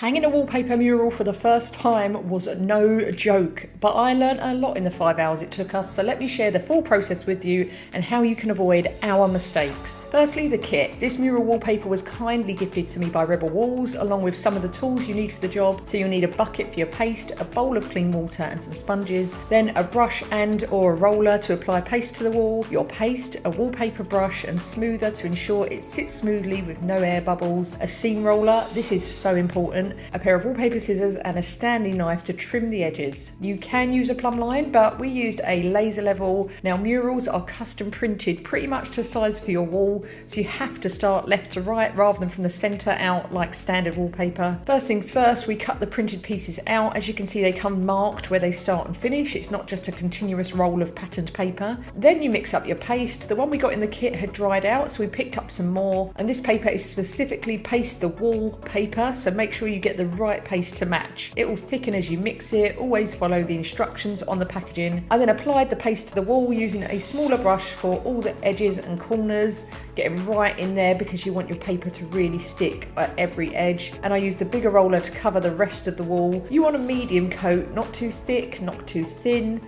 Hanging a wallpaper mural for the first time was no joke, but I learned a lot in the 5 hours it took us, so let me share the full process with you and how you can avoid our mistakes. Firstly, the kit. This mural wallpaper was kindly gifted to me by Rebel Walls, along with some of the tools you need for the job. So you'll need a bucket for your paste, a bowl of clean water and some sponges, then a brush and or a roller to apply paste to the wall, your paste, a wallpaper brush and smoother to ensure it sits smoothly with no air bubbles, a seam roller, this is so important, a pair of wallpaper scissors and a Stanley knife to trim the edges. You can use a plumb line, but we used a laser level. Now murals are custom printed pretty much to size for your wall, so you have to start left to right rather than from the center out like standard wallpaper. First things first, we cut the printed pieces out. As you can see, they come marked where they start and finish. It's not just a continuous roll of patterned paper. Then you mix up your paste. The one we got in the kit had dried out, so we picked up some more, and this paper is specifically paste the wall paper, so make sure you get the right paste to match. It will thicken as you mix it. Always follow the instructions on the packaging. I then applied the paste to the wall using a smaller brush for all the edges and corners, getting right in there because you want your paper to really stick at every edge. And I used the bigger roller to cover the rest of the wall. You want a medium coat, not too thick, not too thin.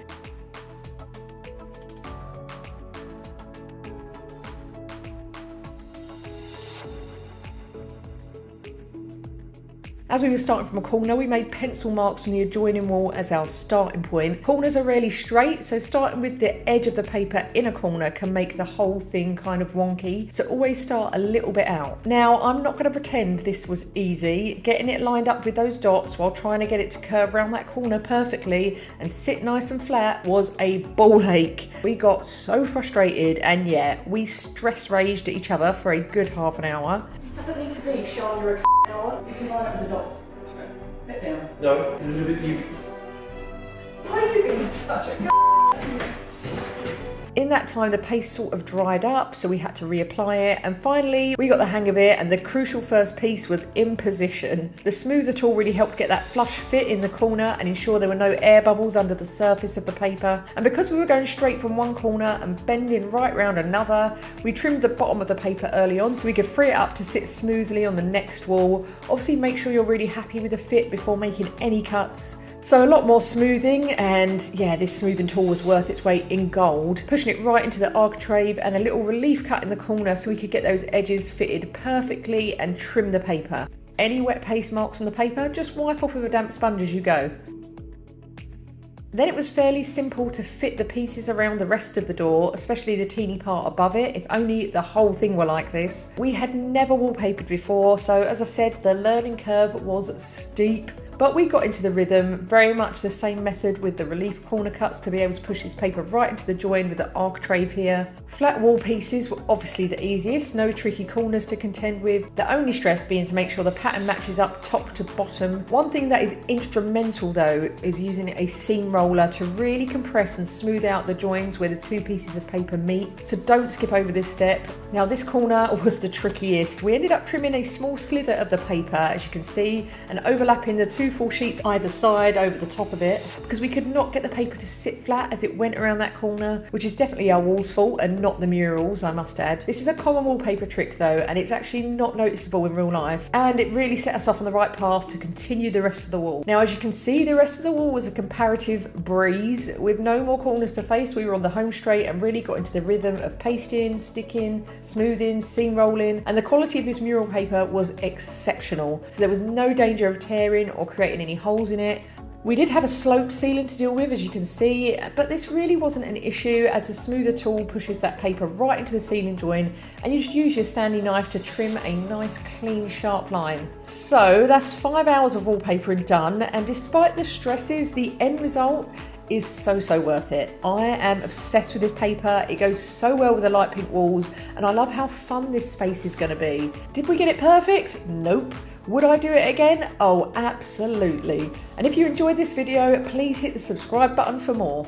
As we were starting from a corner, we made pencil marks on the adjoining wall as our starting point. Corners are rarely straight, so starting with the edge of the paper in a corner can make the whole thing kind of wonky. So always start a little bit out. Now, I'm not going to pretend this was easy. Getting it lined up with those dots while trying to get it to curve around that corner perfectly and sit nice and flat was a ball ache. We got so frustrated, and yeah, we stress raged at each other for a good half an hour. This doesn't need to be Sharn or a hour. You can line up with the dots. Sit down. No, a little bit you. Why are you being such a In that time, the paste sort of dried up, so we had to reapply it. And finally, we got the hang of it, and the crucial first piece was in position. The smoother tool really helped get that flush fit in the corner and ensure there were no air bubbles under the surface of the paper. And because we were going straight from one corner and bending right round another, we trimmed the bottom of the paper early on so we could free it up to sit smoothly on the next wall. Obviously, make sure you're really happy with the fit before making any cuts. So a lot more smoothing, and yeah, this smoothing tool was worth its weight in gold. Pushing it right into the architrave and a little relief cut in the corner so we could get those edges fitted perfectly and trim the paper. Any wet paste marks on the paper, just wipe off with a damp sponge as you go. Then it was fairly simple to fit the pieces around the rest of the door, especially the teeny part above it. If only the whole thing were like this. We had never wallpapered before, so as I said, the learning curve was steep. But we got into the rhythm, very much the same method with the relief corner cuts to be able to push this paper right into the join with the architrave here. Flat wall pieces were obviously the easiest, no tricky corners to contend with. The only stress being to make sure the pattern matches up top to bottom. One thing that is instrumental though is using a seam roller to really compress and smooth out the joins where the two pieces of paper meet. So don't skip over this step. Now this corner was the trickiest. We ended up trimming a small slither of the paper, as you can see, and overlapping the two full sheets either side over the top of it because we could not get the paper to sit flat as it went around that corner, which is definitely our wall's fault and not the murals, I must add. This is a common wallpaper trick though, and it's actually not noticeable in real life, and it really set us off on the right path to continue the rest of the wall. Now as you can see, the rest of the wall was a comparative breeze. With no more corners to face, we were on the home straight and really got into the rhythm of pasting, sticking, smoothing, seam rolling, and the quality of this mural paper was exceptional. So there was no danger of tearing or creating any holes in it. We did have a sloped ceiling to deal with, as you can see, but this really wasn't an issue as the smoother tool pushes that paper right into the ceiling join, and you just use your Stanley knife to trim a nice clean sharp line. So that's 5 hours of wallpapering done, and despite the stresses, the end result is so worth it. I am obsessed with this paper. It goes so well with the light pink walls, and I love how fun this space is going to be. Did we get it perfect? Nope. Would I do it again? Oh, absolutely. And if you enjoyed this video, please hit the subscribe button for more.